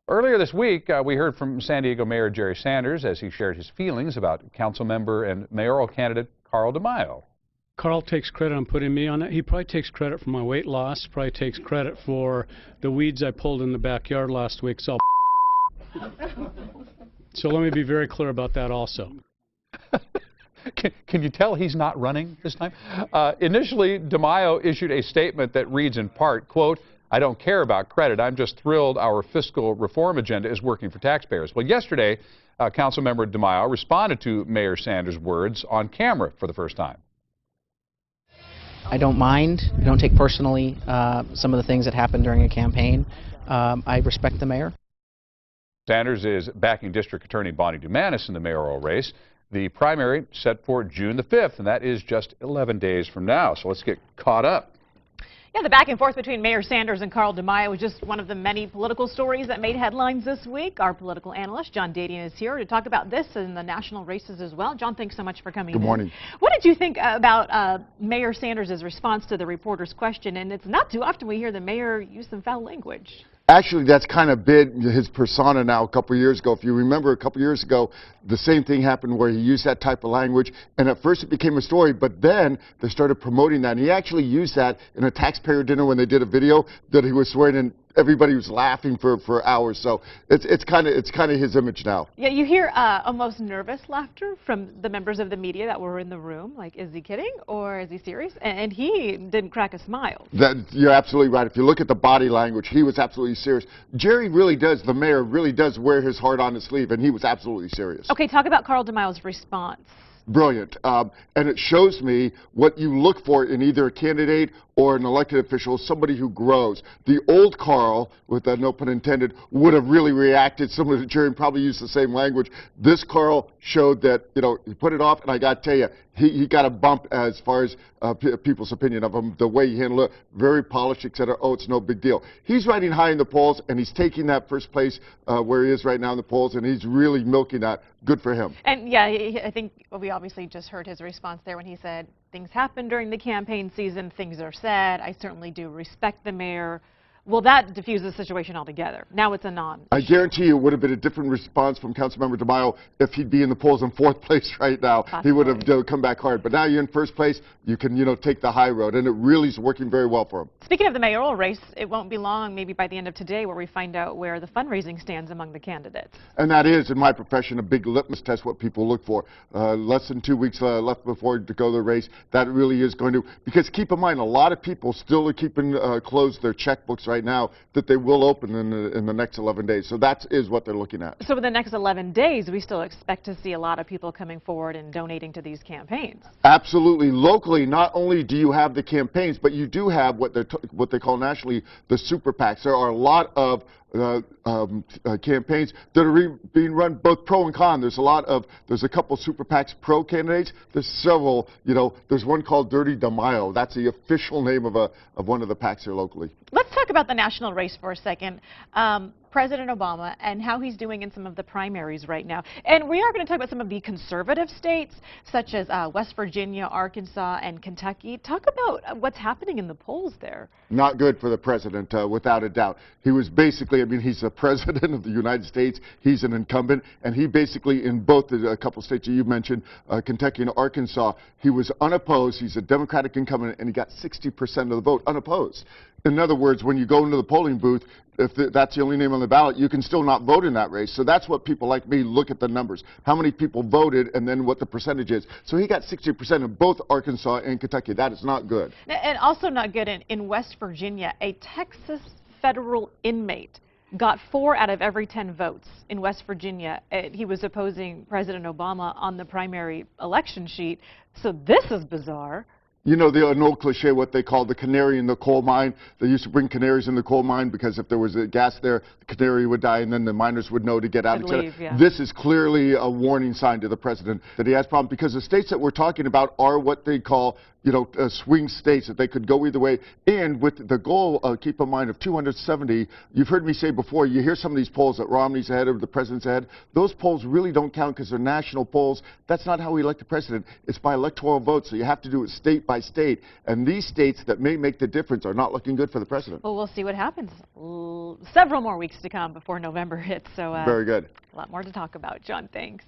Earlier this week, we heard from San Diego Mayor Jerry Sanders as he shared his feelings about council member and mayoral candidate Carl DeMaio. Carl takes credit on putting me on it. He probably takes credit for my weight loss, probably takes credit for the weeds I pulled in the backyard last week. So let me be very clear about that also. Can you tell he's not running this time? Initially, DeMaio issued a statement that reads in part, quote, "I don't care about credit. I'm just thrilled our fiscal reform agenda is working for taxpayers." Well, yesterday, Councilmember DeMaio responded to Mayor Sanders' words on camera for the first time. I don't mind. I don't take personally some of the things that happen during a campaign. I respect the mayor. Sanders is backing District Attorney Bonnie Dumanis in the mayoral race. The primary set for June the 5th, and that is just 11 days from now. So let's get caught up. Yeah, the back and forth between Mayor Sanders and Carl DeMaio was just one of the many political stories that made headlines this week. Our political analyst, John Dadian, is here to talk about this and the national races as well. John, thanks so much for coming in. Good morning. What did you think about Mayor Sanders' response to the reporter's question? And it's not too often we hear the mayor use some foul language. Actually, that's kind of been his persona now a couple of years ago. If you remember, a couple of years ago, the same thing happened where he used that type of language, and at first it became a story, but then they started promoting that. And he actually used that in a taxpayer dinner when they did a video that he was swearing, and everybody was laughing for hours. So it's kind of his image now. Yeah, you hear almost nervous laughter from the members of the media that were in the room. Like, is he kidding or is he serious? And he didn't crack a smile. You're absolutely right. If you look at the body language, he was absolutely serious. Jerry really does, the mayor really does wear his heart on his sleeve, and he was absolutely serious. Okay, talk about Carl DeMaio's response. Brilliant. And it shows me what you look for in either a candidate or an elected official, somebody who grows. The old Carl, with no pun intended, would have really reacted similar to Jerry and probably used the same language. This Carl showed that, he put it off, and I got to tell you, he got a bump as far as people's opinion of him, the way he handled it, very polished, etc. Oh, it's no big deal. He's riding high in the polls, and he's taking that first place where he is right now in the polls, and he's really milking that. Good for him. And yeah, I think we obviously just heard his response there when he said, things happen during the campaign season, things are said. I certainly do respect the mayor. Well, that diffused the situation altogether. Now it's a non-issue. I guarantee you it would have been a different response from Councilmember DeMaio if he'd be in the polls in 4th place right now. Possibly. He would have come back hard. But now you're in 1st place, you can, take the high road, and it really is working very well for him. Speaking of the mayoral race, it won't be long, maybe by the end of today, where we find out where the fundraising stands among the candidates. And that is, in my profession, a big litmus test, what people look for. Less than 2 weeks left before to go to the race. That really is going to, because keep in mind, a lot of people still are keeping closed their checkbooks right now that they will open in the next 11 days. So that is what they're looking at. So in the next 11 days, we still expect to see a lot of people coming forward and donating to these campaigns. Absolutely. Locally, not only do you have the campaigns, but you do have what they call nationally the super PACs. There are a lot of campaigns that are being run both pro and con. There's a couple super PACs pro candidates. There's several, there's one called Dirty DeMaio. That's the official name of one of the PACs here locally. Let's talk about the national race for a second. President Obama and how he's doing in some of the primaries right now. And we are going to talk about some of the conservative states, such as West Virginia, Arkansas, and Kentucky. Talk about what's happening in the polls there. Not good for the president, without a doubt. He was basically, he's the president of the United States. He's an incumbent, and he basically, in both a couple states that you mentioned, Kentucky and Arkansas, he was unopposed. He's a Democratic incumbent, and he got 60% of the vote unopposed. In other words, when you go into the polling booth, if that's the only name on the ballot, you can still not vote in that race. So that's what people like me look at the numbers. How many people voted and then what the percentage is. So he got 60% of both Arkansas and Kentucky. That is not good. And also not good in West Virginia. A Texas federal inmate got 4 out of every 10 votes in West Virginia. He was opposing President Obama on the primary election sheet. So this is bizarre. An old cliche, what they call the canary in the coal mine. They used to bring canaries in the coal mine because if there was a gas there, the canary would die and then the miners would know to get out. Yeah. This is clearly a warning sign to the president that he has problems because the states that we're talking about are what they call swing states that they could go either way. And with the goal, keep in mind, of 270, you've heard me say before, you hear some of these polls that Romney's ahead or the president's ahead. Those polls really don't count because they're national polls. That's not how we elect the president. It's by electoral vote, so you have to do it state by state. And these states that may make the difference are not looking good for the president. Well, we'll see what happens. Several more weeks to come before November hits, so Very good. a lot more to talk about. John, thanks.